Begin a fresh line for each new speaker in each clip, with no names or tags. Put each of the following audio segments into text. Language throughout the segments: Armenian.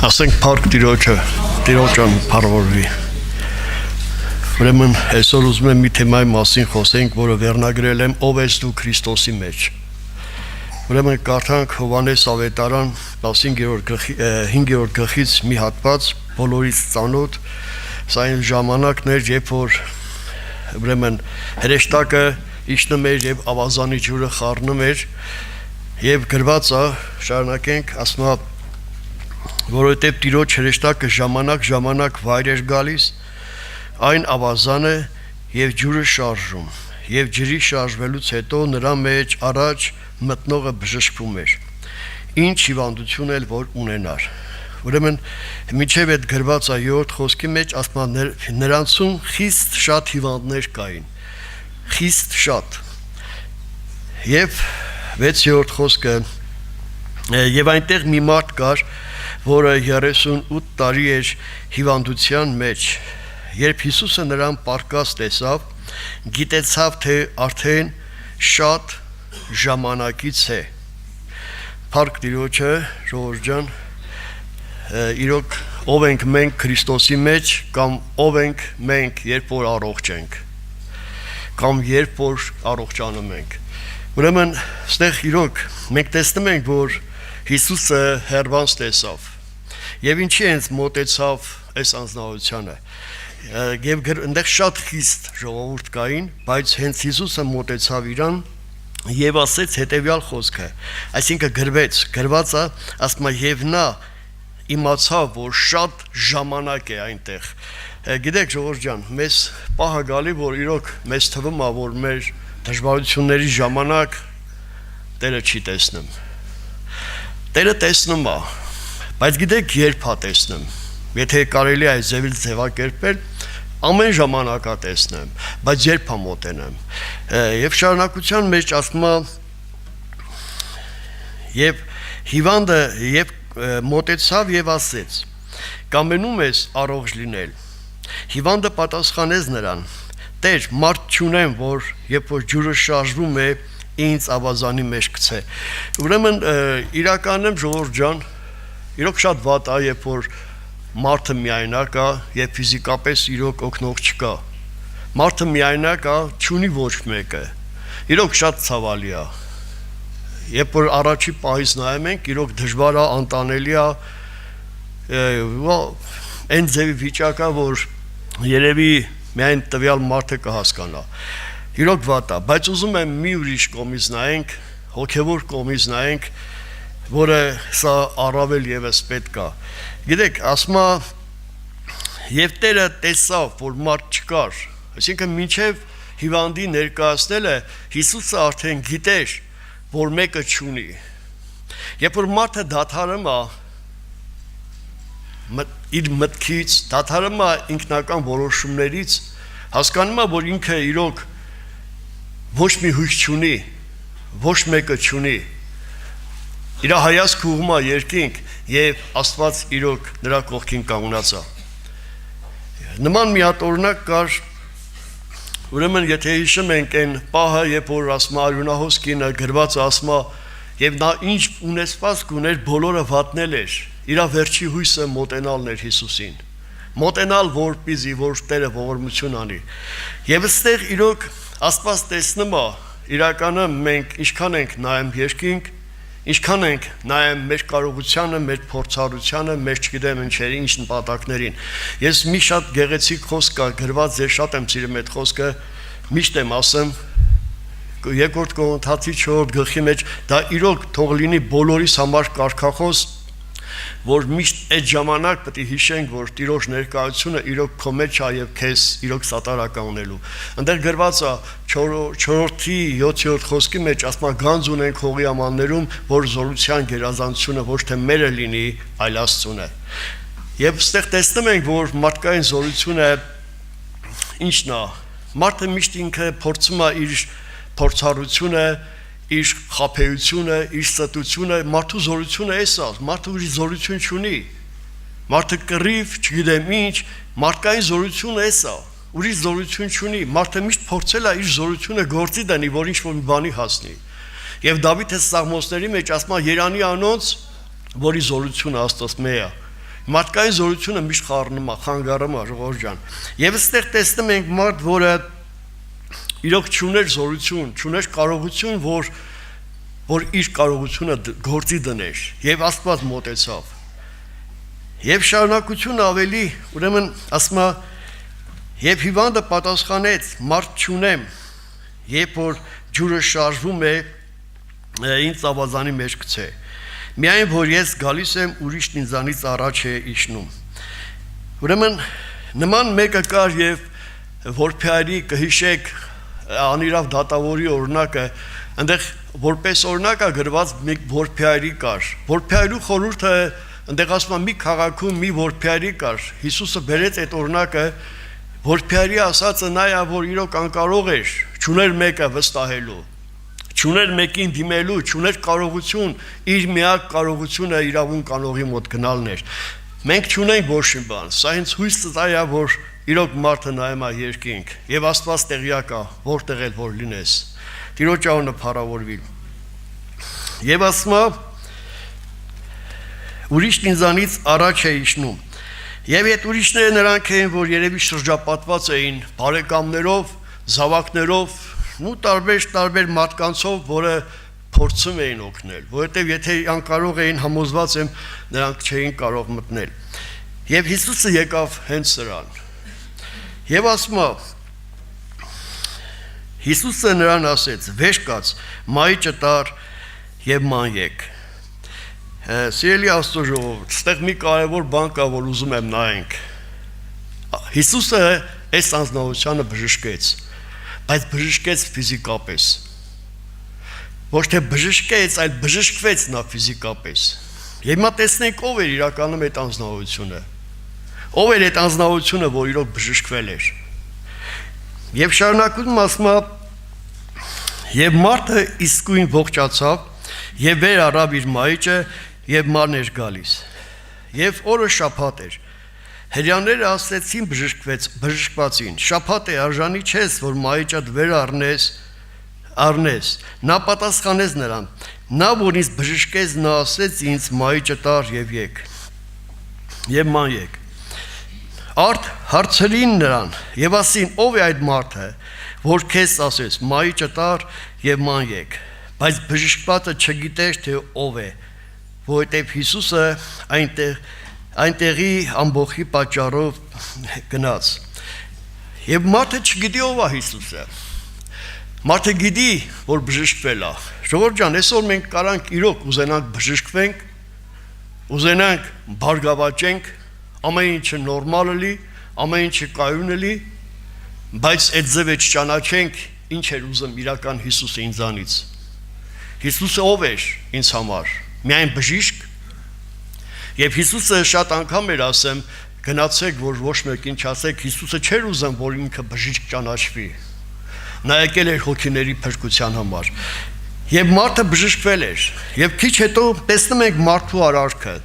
Ասենք փառք Տիրոջը, Տիրոջան փառվորվի։ Ուրեմն այսօր ուզում եմ մի թեմայի մասին խոսենք, որը վերնագրել եմ ով ես դու Քրիստոսի մեջ։ Ուրեմն կարդանք Հովհաննես ավետարան 5-րդ գլխից մի հատված, բոլորից ծանոթ, սա այն ժամանակն էր, երբ որ ուրեմն հրեշտակը իջնում էր եւ ավազանի ջուրը խառնում էր եւ գրված է, շարունակենք, ասում է որովհետև Տիրոջ հրեշտակը ժամանակ վայր էր գալիս, այն ավազանը եւ ջուրը շարժում, եւ ջրի շարժվելուց հետո նրա մեջ առաջ մտնողը բժշկվում էր, ինչ հիվանդություն էլ որ ունենար։ Ուրեմն մինչև այդ գրված է 7 խոսքի մեջ ասում է նրանցում խիստ շատ հիվանդներ կային, խիստ շատ։ Եվ 6-րդ խոսքը եւ այնտեղ մի մարդ կար, որը 38 տարի էր հիվանդության մեջ, երբ Հիսուսը նրան պառկած տեսավ, գիտեցավ, թե արդեն շատ ժամանակից է։ Փառք Տիրոջը, ժողովուրդ ջան, իրոք ով ենք մենք Քրիստոսի մեջ, կամ ով ենք մենք, երբ որ առողջ ենք, կամ երբ որ առողջանում ենք։ Ուրեմն, ստեղ իրոք մենք տեսնում ենք, որ Հիսուսը հեռվանց տեսավ, եւ ինչի հենց մոտեցավ այս անձնավորությանը, եւ այնտեղ շատ խիստ ժողովուրդ կային, բայց հենց Հիսուսը մոտեցավ իրան եւ ասեց հետեւյալ խոսքը, այսինքն գրված է, ասում է եւ նա իմացավ, որ շատ ժամանակ է այնտեղ։ Գիտեք ժողովուրդ ջան, մեզ պահը գալի, որ իրոք մեզ թվում է, որ մեր դժվարությունների ժամանակ Տերը չի տեսնում։ Տերը տեսնում է, բայց գիտեք երբ է տեսնում, եթե կարելի է այս ձևակերպել, ամեն ժամանակ է տեսնում, բայց երբ է մոտենամ։ Եվ շարունակության մեջ ասում է, եւ հիվանդը եւ մոտեցավ եւ ասեց. «Կամենում ես առողջ լինել»։ Հիվանդը պատասխանեց նրան. «Տեր, մարդ չունեմ, որ երբ որ ջուրը շարժվում է, ինձ ավազանի մեջ գցե»։ Ուրեմն իրականում ժողովուրդ ջան, իրոք շատ վատ է, երբ որ մարդը միայնակ է եւ ֆիզիկապես իրոք օգնող չկա։ Մարդը միայնակ է, չունի ոչ մեկը։ Իրոք շատ ցավալի է։ Երբ որ առաջի պահից նայում ենք, իրոք դժվար է, անտանելի է, այն ձևի վիճակ է, որ երևի միայն տվյալ մարդը կհասկանա։ Իրոք վատ է, բայց ուզում եմ մի ուրիշ կողմից նայենք, հոգևոր կողմից նայենք, որը սա առավել եւս պետք է։ Գիտեք, ասում է, եւ Տերը տեսավ, որ մարդ չկար, այսինքն մինչեւ հիվանդի ներկայացնելը Հիսուսը արդեն գիտեր, որ մեկը չունի։ Երբ որ մարդը դադարում է իր մտքից, դադարում է ինքնական որոշումներից, հասկանում է, որ ինքը իրոք ոչ մի հույս չունի, ոչ մեկը չունի։ Իր հայացքը ուղղում է երկինք եւ Աստված իրոք նրա կողքին կանգնած է։ Նման մի հատ օրինակ կար, ուրեմն եթե հիշում ենք այն պահը, երբ որ ասում է արյունահոս կինը գրված ասում է եւ նա ինչ ունեցվածք ուներ, բոլորը վատնել էր։ Իր վերջի հույսը մոտենալն էր Հիսուսին։ Մոտենալ, որպեսզի որ Տերը ողորմություն անի։ Եվ այստեղ իրոք Աստված տեսնում է, իրականում մենք ինչքան ենք նայում երկինք, ինչքան ենք նայում մեր կարողությանը, մեր փորձառությանը, մեր չգիտեմ ինչերի, ինչ նպատակներին։ Ես մի շատ գեղեցիկ խոսք կա գրված, ես շատ եմ սիրում այդ խոսքը, միշտ եմ ասում, 2-րդ Կորինթացի 4-րդ գլխի մեջ, դա իրոք թող լինի բոլորիս համար կարգախոս, որ միշտ այդ ժամանակ պետք է հիշենք, որ Տիրոջ ներկայությունը իրոք քո մեջ է եւ քեզ իրոք սատարական ունելու։ Այնտեղ գրված է 4-րդի 7-րդ խոսքի մեջ ասում է գանձ ունենք հողի ամաններում, որ զորության գերազանցությունը ոչ թե մերը լինի, այլ Աստծուն է։ Եվ այստեղ տեսնում ենք, որ մարդկային զորությունը ինչն է։ Մարդը միշտ ինքը փորձում է իր փորձառությունը, իր խափեությունը, իր ստությունը, մարդու զորությունը էս է, մարդը ուրիշ զորություն չունի։ Մարդը կռիվ, չգիտեմ ինչ, մարդկային զորությունը էս է, ուրիշ զորություն չունի։ Մարդը միշտ փորձել է իր զորությունը գործի դնի, որ ինչ-որ մի բանի հասնի։ Եվ Դավիթը Սաղմոսների մեջ ասում է Երանի անոնց, որի զորությունը Աստծո մե է։ Մարդկային զորությունը միշտ խառնում է, խանգարում է, ժողովուրդ ջան։ Եվ այստեղ տեսնում ենք մարդ, որը իրոք չուներ զորություն, չուներ կարողություն, որ իր կարողությունը գործի դներ, եւ Աստված մոտեցավ։ Եվ շարունակությունը ավելի, ուրեմն ասում է, եւ հիվանդը պատասխանեց, մարդ չունեմ, երբ որ ջուրը շարժվում է, ինձ ավազանի մեջ գցե։ Միայն որ ես գալիս եմ, ուրիշն ինձանից առաջ է իջնում։ Ուրեմն նման մեկը կար եւ որբյարի կհիշեք անիրավ դատավորի օրինակը, այնտեղ որպես օրինակ է գրված մի որբյարի կար։ Որբյարու խորհուրդը այնտեղ ասում է մի քաղաքում մի որբյարի կար։ Հիսուսը բերեց այդ օրինակը, որբյարի ասածը նա է, որ իրոք անկարող էր, չուներ մեկը վստահելու, չուներ մեկին դիմելու, չուներ կարողություն, իր միակ կարողությունը իրավունք անողի մոտ գնալն էր։ Մենք չունենք ոչ մի բան, սա հենց հույս տա է, որ իրոք մարդը նայում է երկինք, եւ Աստված տեղյակ է, որտեղ էլ որ լինես։ Տիրոջ անունը փառավորվի։ Եվ ասում է, ուրիշն ինձանից առաջ է իջնում։ Եվ այդ ուրիշները նրանք էին, որ երևի շրջապատված էին բարեկամներով, զավակներով, ու տարբեր մարդկանցով, որը փորձում էին օգնել, որովհետև եթե անկարող էին, համոզված եմ, նրանք չէին կարող մտնել։ Եվ Հիսուսը եկավ հենց սրան։ Եվ ասում է, Հիսուսը նրան ասեց. «Վեր կաց, մայիճը տար եւ ման եկ»։ Սիրելի Աստծո ժողովուրդ, այստեղ մի կարևոր բան կա, որ ուզում եմ նայենք։ Հիսուսը այս անձնավորությանը բժշկեց, բայց բժշկեց ֆիզիկապես։ Ոչ թե բժշկեց, այլ բժշկվեց նա ֆիզիկապես։ Եվ հիմա տեսնենք ով էր իրականում այդ անձնավորությունը։ Ով էր այդ անձնավորությունը, որ իրոք բժշկվել էր։ Եվ շարունակում ասում է, եւ մարդը իսկույն ողջացավ եւ վեր առավ իր մայիճը եւ ման էր գալիս։ Եւ օրը շաբաթ էր։ Հրյաները ասեցին բժշկվածին. «Շաբաթ է, արժանի չես, որ մայիճդ վեր առնես»։ Նա պատասխանեց նրան. «Նա, որ ինձ բժշկեց, նա ասեց ինձ մայիճը տար եւ եկ»։ Եվ ման եկ։ Արդ հարցրին նրան եւ ասին. «Ով է այդ մարդը, որ քեզ ասեց մայիճը տար եւ ման եկ»։ Բայց բժշկվածը չգիտեր, թե ով է, որովհետեւ Հիսուսը այնտեղի ամբողջի պատճառով գնաց։ Եվ մարդը չգիտի ով է Հիսուսը։ Մարդը գիտի, որ բժշկվել է։ Ժողովուրդ ջան, այսօր մենք կարանք իրոք ուզենանք բժշկվենք, ուզենանք բարգավաճենք, ամեն ինչը նորմալ լի, ամեն ինչը կայուն լի, բայց այդ ձևը չճանաչենք, ինչ էր ուզում իրական Հիսուսը ինձանից։ Հիսուսը ով էր ինձ համար։ Միայն բժիշկ։ Եվ Հիսուսը շատ անգամ էր ասեմ, գնացեք, որ ոչ մեկին չասեք, Հիսուսը չէր ուզում, որ ինքը բժիշկ ճանաչվի։ Նա եկել էր հոգիների փրկության համար։ Եվ մարդը բժշկվել էր։ Եվ քիչ հետո տեսնում ենք մարդու արարքը։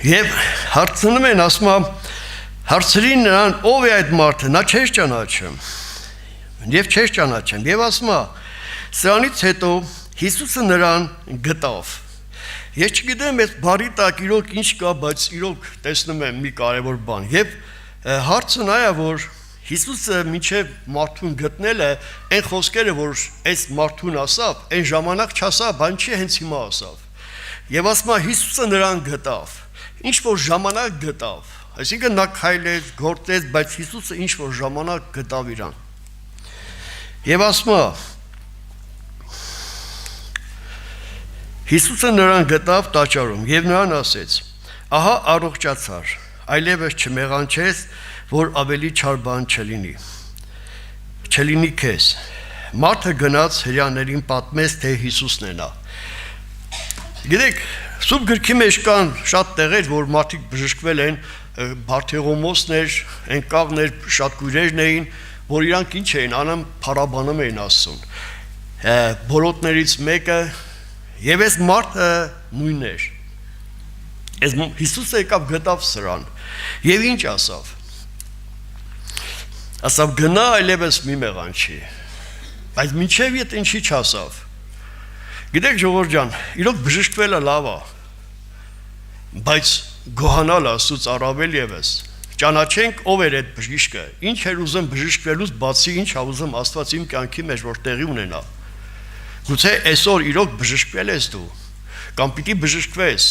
Եվ հարցնում են, ասում է, հարցրին նրան, ով է այդ մարդը, նա չէր ճանաչում։ Եվ չէր ճանաչում։ Եվ ասում է, սրանից հետո Հիսուսը նրան գտավ։ Ես չգիտեմ այդ բարի տակ իրոք ինչ կա, բայց իրոք տեսնում եմ մի կարևոր բան։ Եվ հարցը նա է, որ Հիսուսը մինչև մարդուն գտնելը, այն խոսքերը, որ այս մարդուն ասավ, այն ժամանակ չասավ, բան չի հենց հիմա ասավ։ Եվ ասում է, Հիսուսը նրան գտավ։ Ինչ որ ժամանակ գտավ, այսինքն նա քայլեց, գործեց, բայց Հիսուսը ինչ որ ժամանակ գտավ իրան։ Եվ ասում է, Հիսուսը նրան գտավ տաճարում եւ նրան ասեց. «Ահա առողջացար, այլևս չմեղանչես, որ ավելի չար բան չլինի քեզ»։ Մարդը գնաց հրյաներին պատմեց, թե Հիսուսն է նա։ Գիտեք, Սուրբ գրքի մեջ կան շատ տեղեր, որ մարդիկ բժշկվել են, Բարթեղոմոսներ, Ենկավներ, շատ քույրերն էին, որ իրանք ինչ էին անում, փառաբանում էին Աստծուն։ Բորոտներից մեկը եւ այս մարդը նույնն էր։ Այս Հիսուսը եկավ գտավ սրան եւ ինչ ասավ։ Ասավ գնա այլևս մի մեղանչի։ Բայց մինչեւ իդ ինչի չասավ։ Գիտեք ժողովուրդ ջան, իրոք բժշկվելը լավ է։ բայց գոհանալ Աստծուց առավել եւս ճանաչենք ով էր այդ բժիշկը, ինչ էր ուզում բժշկվելուց բացի ինչ ա ուզում Աստված իմ կյանքի մեջ որ տեղի ունենա։ Գուցե այսօր իրոք բժշկվել ես դու, կամ պիտի բժշկվես։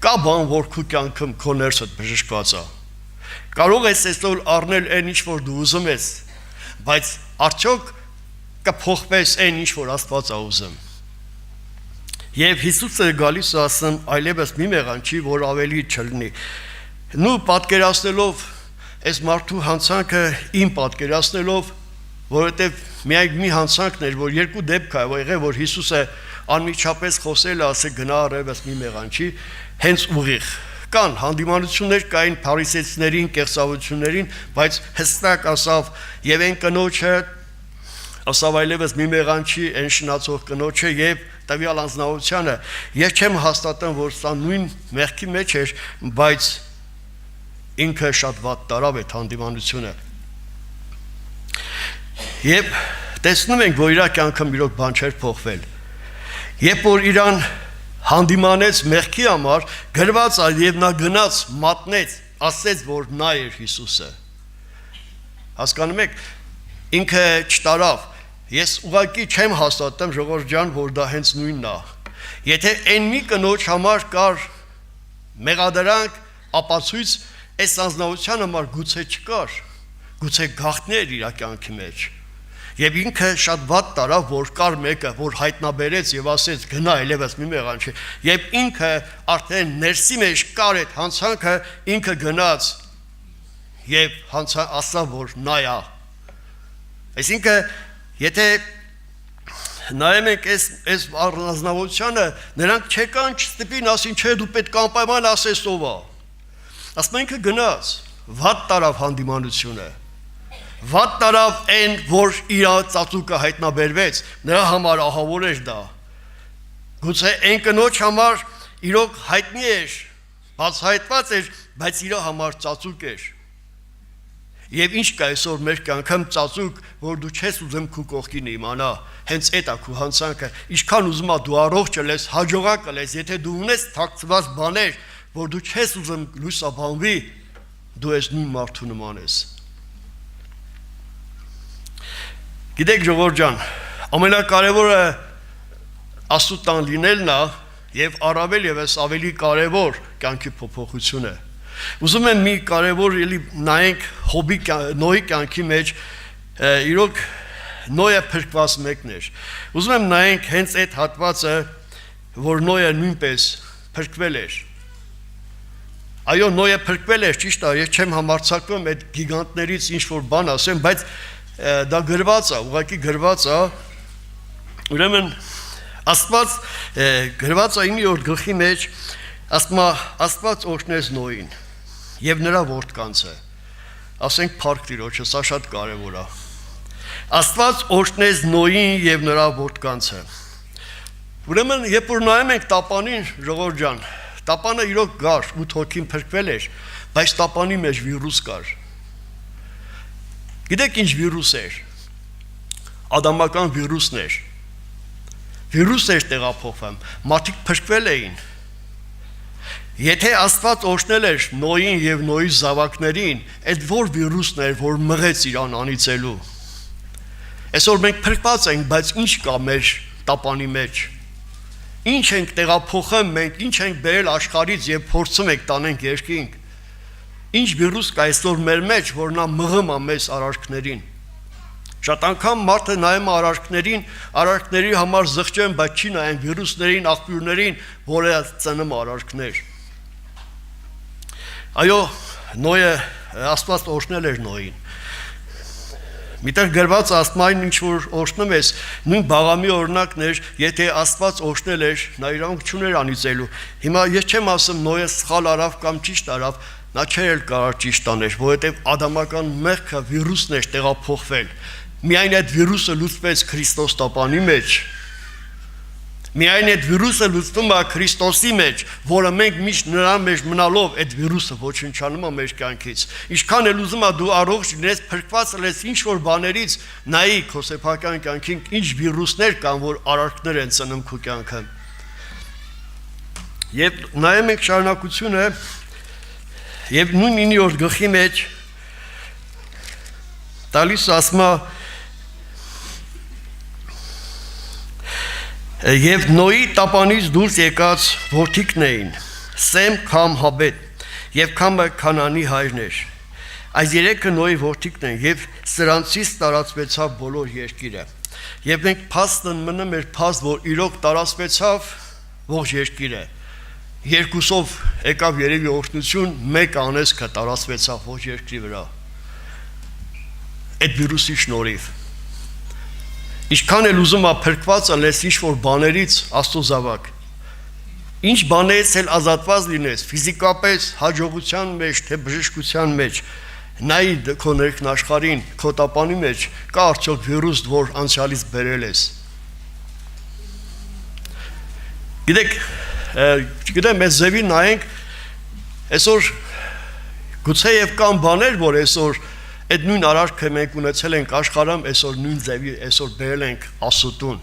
Կա բան, որ քո կյանքում քո ներսդ բժշկված է։ Կարող ես այսօր առնել այն ինչ որ դու ուզում ես, բայց արդյոք կփոխվես այն ինչ որ Աստված ա ուզում։ Եվ Հիսուսը գալիս է ասում, այլևս մի մեղանչի, որ ավելի չլինի։ Նու պատկերացնելով այս մարդու հանցանքը իմ պատկերացնելով, որովհետև միայն մի հանցանքն էր, որ երկու դեպք է եղել, որ Հիսուսը անմիջապես խոսել է, ասել գնա առևս մի մեղանչի, հենց ուղիղ։ Կան հանդիմանություններ կային փարիսեցիներին, կեղծավորություններին, բայց հստակ ասավ եւ այն կնոջը ասավ այլևս մի մեղանչի այն շնացող կնոջը եւ տվյալ անձնավորությանը ես չեմ հաստատում որ սա նույն մեղքի մեջ էր, բայց ինքը շատ վատ տարավ այդ հանդիմանությունը։ Եվ տեսնում ենք, որ իր կյանքում իրոք բան չէր փոխվել։ Երբ որ իրան հանդիմանեց մեղքի համար, գրված է եւ նա գնաց մատնեց, ասեց, որ նա էր Հիսուսը։ Հասկանում եք, ինքը չտարավ։ Ես ուղղակի չեմ հաստատում ժողովուրդ ջան, որ դա հենց նույնն է։ Եթե այն մի կնոջ համար կար մեղադրանք, ապացույց, այս անձնավորության համար գուցե չկար, գուցե գաղտնի էր իր կյանքի մեջ։ Եվ ինքը շատ վատ տարավ, որ կար մեկը, որ հայտնաբերեց եւ ասեց գնա այլևս մի մեղանչի։ Եվ ինքը արդեն ներսի մեջ կար այդ հանցանքը, ինքը գնաց եւ ասավ, որ նա է։ Այսինքն եթե նայում ենք այս առանձնավորությանը, նրանք չեկան չստիպին, ասին չէ դու պետք է անպայման ասես ով է։ Ասում ինքը գնաց, վատ տարավ հանդիմանությունը, վատ տարավ այն, որ իր ծածուկը հայտնաբերվեց, նրա համար ահավոր էր դա։ Գուցե այն կնոջ համար իրոք հայտնի էր, բացահայտված էր, բայց իր համար ծածուկ էր։ Եվ ինչ կա այսօր մեր կյանքում ծածուկ, որ դու չես ուզում քո կողքին իմանա, հենց այդ է քո հանցանքը, ինչքան ուզում ա դու առողջ ես, հաջողակ ես, եթե դու ունես թաքցված բաներ, որ դու չես ուզում լուսաբանվի, դու ես նույն մարդու նման ես։ Գիտեք ժողովուրդ ջան, ամենակարևորը Աստծո տան լինելն է եւ առավել եւս ավելի կարևոր կյանքի փոփոխությունը։ Ուզում եմ մի կարևոր էլի նայենք Նոյի կյանքի մեջ, իրոք Նոյը փրկված մեկն էր։ Ուզում եմ նայենք հենց այդ հատվածը, որ Նոյը նույնպես փրկվել էր։ Այո, Նոյը փրկվել էր, ճիշտ է, ես չեմ համարձակվում այդ գիգանտներից ինչ որ բան ասեմ, բայց դա գրված է, ուղղակի գրված է։ Ուրեմն Աստված գրված է 9-րդ գլխի մեջ, ասում է Աստված օրհնեց Նոյին եւ նրա որդկանցը։ Ասենք փառք Տիրոջը, սա շատ կարեւոր է։ Աստված օրհնեց Նոյին եւ նրա որդկանցը։ Ուրեմն երբ որ նայում ենք տապանին, ժողովուրդ ջան, տապանը իրոք գար, 8 հոգին փրկվել էր, բայց տապանի մեջ վիրուս կար։ Գիտեք ինչ վիրուս էր։ Ադամական վիրուսն էր։ Վիրուս էր տեղափոխվում, մարդիկ փրկվել էին։ Եթե Աստված օրհնել էր Նոյին եւ Նոյի զավակներին, այդ որ վիրուսն էր, որ մղեց իրան անիծելու։ Այսօր մենք փրկված ենք, բայց ինչ կա մեր տապանի մեջ։ Ինչ ենք տեղափոխում մենք, ինչ ենք բերել աշխարհից եւ փորձում ենք տանենք երկինք։ Ինչ վիրուս կա այսօր մեր մեջ, որ նա մղում է մեզ արարքներին։ Շատ անգամ մարդը նայում է արարքների համար զղջում, բայց չի նայում վիրուսներին, աղբյուրներին, որը ծնում արարքներ։ Այո, Նոյը Աստված օրհնել էր Նոյին։ Միտեղ գրված աստմային ինչ որ օրհնում ես, նույն Բաղամի օրինակն էր, եթե Աստված օրհնել էր, նա իրավունք չուներ անիծելու։ Հիմա ես չեմ ասում Նոյը սխալ արավ կամ ճիշտ արավ, նա չէր կարող ճիշտ աներ, որովհետև ադամական մեղքը վիրուսն էր տեղափոխվել։ Միայն այդ վիրուսը լուծվեց Քրիստոս տապանի մեջ։ Միայն այդ վիրուսը լուծվում է Քրիստոսի մեջ, որը մենք միշտ նրա մեջ մնալով այդ վիրուսը ոչնչանում է մեր կյանքից։ Ինչքան էլ ուզում ես դու առողջ լինես, փրկված լինես ինչ որ բաներից, նայի քո սեփական կյանքին ինչ վիրուսներ կան, որ արարքներ են ծնում քո կյանքը։ Եվ նայում ենք շարունակությունը եւ նույն 9-րդ գլխի մեջ տալիս ասма եւ Նոյի տապանից դուրս եկած որդիկն էին Սեմ, Քամ, Հաբետ եւ Քամը Քանանի հայրն էր այս երեքը Նոյի որդիկն են եւ սրանցից տարածվեցավ բոլոր երկիրը եւ մենք փաստն մնում էր փաստ որ իրոք տարածվեցավ ողջ երկիրը երկուսով եկավ երևի օրհնություն մեկ անեզքը տարածվեցավ ողջ երկրի վրա այդ վիրուսի շնորհիվ ինչքան էլ ուզում ա փրկված ալես ինչ-որ բաներից Աստծո զավակ ինչ բաներից էլ ազատված լինես ֆիզիկապես հաջողության մեջ թե բժշկության մեջ նայ քո ներքնաշխարհին քո տապանի մեջ կա արդյոք վիրուս որ անցյալից բերել ես գիտեք մեզ ձևի նայենք այսօր գուցե եւ կան բաներ որ այսօր այդ նույն արարքը մենք ունեցել ենք աշխարհում այսօր նույն ձևի այսօր բերել ենք Աստծուն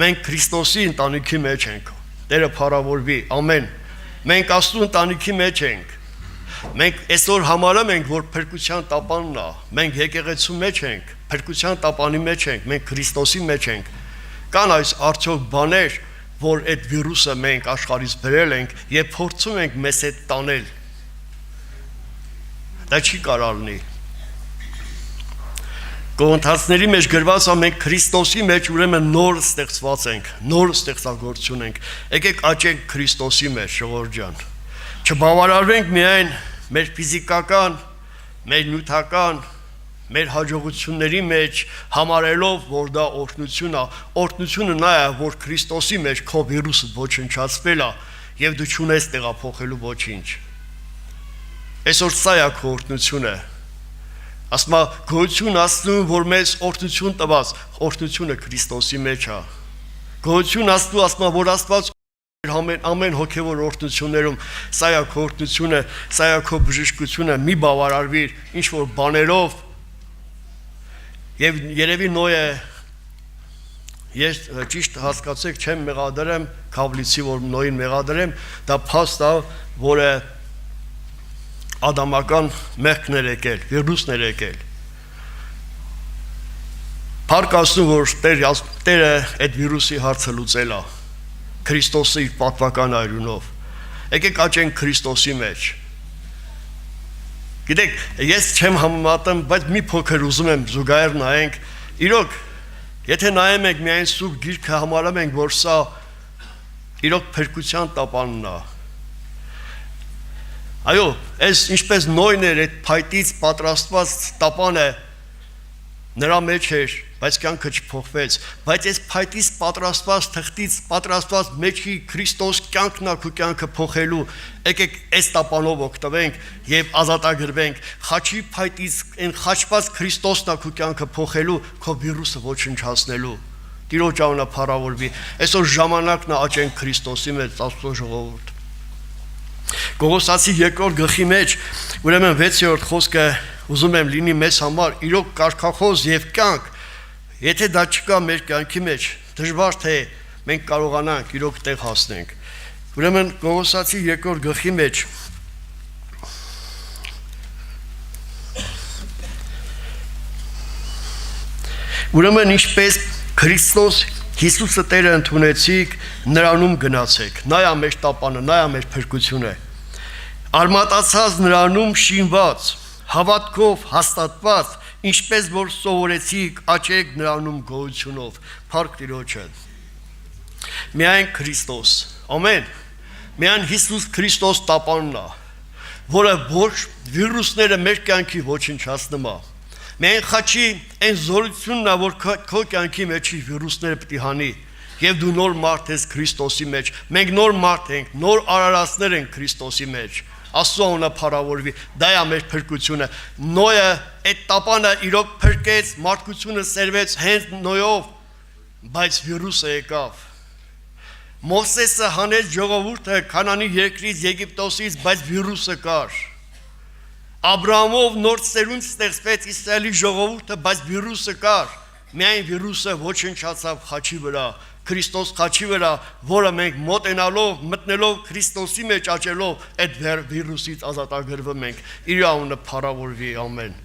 մենք Քրիստոսի ընտանիքի մեջ ենք Տերը փառավորվի ամեն մենք Աստծո ընտանիքի մեջ ենք մենք այսօր համարում ենք որ փրկության տապանն է մենք եկեղեցու մեջ ենք փրկության տապանի մեջ ենք մենք Քրիստոսի մեջ ենք կան այս արդյոք բաներ որ այդ վիրուսը մենք աշխարհից բերել ենք եւ փորձում ենք մեզ այդ տանել դա չի կարող լինի Կողընթացների մեջ գրված է մենք Քրիստոսի մեջ ուրեմն նոր ստեղծված ենք նոր ստեղծագործություն ենք եկեք աճենք Քրիստոսի մեջ ժողովուրդ ջան չբավարարվենք միայն մեր ֆիզիկական մեր նյութական մեր հաջողությունների մեջ համարելով որ դա օրհնությունը նա է որ Քրիստոսի մեջ քո վիրուսը ոչնչացվել է եւ դու չունես տեղափոխելու ոչինչ այսօր սա է քո օրհնությունը ասма գոհություն Աստծուն որ մեզ օրհնություն տված օրհնությունը Քրիստոսի մեջ է գոհություն Աստծո ասма որ Աստված ամեն հոգևոր օրհնություններում սա է քո օրհնությունը սա է քո բժշկությունը մի բավարարվիր ինչ որ բաներով Եվ երևի Նոյը ես ճիշտ հասկացեք չեմ մեղադրեմ Քավլիցի որ Նոյին մեղադրեմ դա փաստ է որը ադամական մեղքներ եկել վիրուսներ եկել Փառք Աստծուն որ Տերը այդ վիրուսի հարցը լուծել է Քրիստոսի իր պատվական այրունով եկեք աճենք Քրիստոսի մեջ Գիտեք, ես չեմ համեմատեմ, բայց մի փոքր ուզում եմ զուգահեռ նայենք, իրոք, եթե նայում ենք միայն Սուրբ Գիրքը համարում ենք, որ սա իրոք փրկության տապանն է։ Այո, այս ինչպես Նոյն էր այդ փայտից պատրաստված տապանը նրա մեջ էր, բայց կյանքը չփոխվեց, բայց այս փայտից պատրաստված թղթից պատրաստված մեջի Քրիստոս կյանքն է քո կյանքը փոխելու, եկեք այս տապանով օգտվենք եւ ազատագրվենք, խաչի փայտից այն խաչված Քրիստոսն է քո կյանքը փոխելու, քո վիրուսը ոչնչացնելու։ Տիրոջ անունը փառավորվի։ Այսօր ժամանակն է աճենք Քրիստոսի մեջ, Աստծո ժողովուրդ։ Կողոսացի 2-րդ գլխի մեջ, ուրեմն 6-րդ խոսքը ուզում եմ լինի մեզ համար իրոք կարգախոս եւ կյանք Եթե դա չկա մեր կյանքի մեջ, դժվար թե մենք կարողանանք իրոք տեղ հասնենք։ Ուրեմն Կողոսացի 2-րդ գլխի մեջ Ուրեմն ինչպես Քրիստոս Հիսուսը Տերը ընդունեցիք, նրանում գնացեք։ Նա է մեր տապանը, նա է մեր փրկությունը։ Արմատացած նրանում շինված, հավատքով հաստատված Ինչպես որ սովորեցիք, աճեք նրանում գոհությունով, փառք Տիրոջը։ Միայն Քրիստոս, ամեն, միայն Հիսուս Քրիստոս տապանն է, որը ոչ վիրուսները մեր կյանքի ոչնչացնում է։ Միայն խաչի այն զորությունն է, որ քո կյանքի մեջի վիրուսները պիտի հանի, եւ դու նոր մարդ ես Քրիստոսի մեջ։ Մենք նոր մարդ ենք, նոր արարածներ ենք Քրիստոսի մեջ։ Աստծո անունը փառավորվի, դա է մեր փրկությունը։ Նոյը այդ տապանը իրոք փրկեց, մարդկությունը սերվեց հենց Նոյով, բայց վիրուսը եկավ։ Մովսեսը հանեց ժողովուրդը Քանանի երկրից, Եգիպտոսից, բայց վիրուսը կար։ Աբրահամով նոր ծերունդ ստեղծվեց Իսրայելի ժողովուրդը, բայց վիրուսը կար։ Միայն վիրուսը ոչնչացավ խաչի վրա, Քրիստոս խաչի վրա, որը մենք մոտենալով, մտնելով Քրիստոսի մեջ աճելով, այդ վիրուսից ազատագրվում ենք։ Իր անունը փառավորվի, ամեն։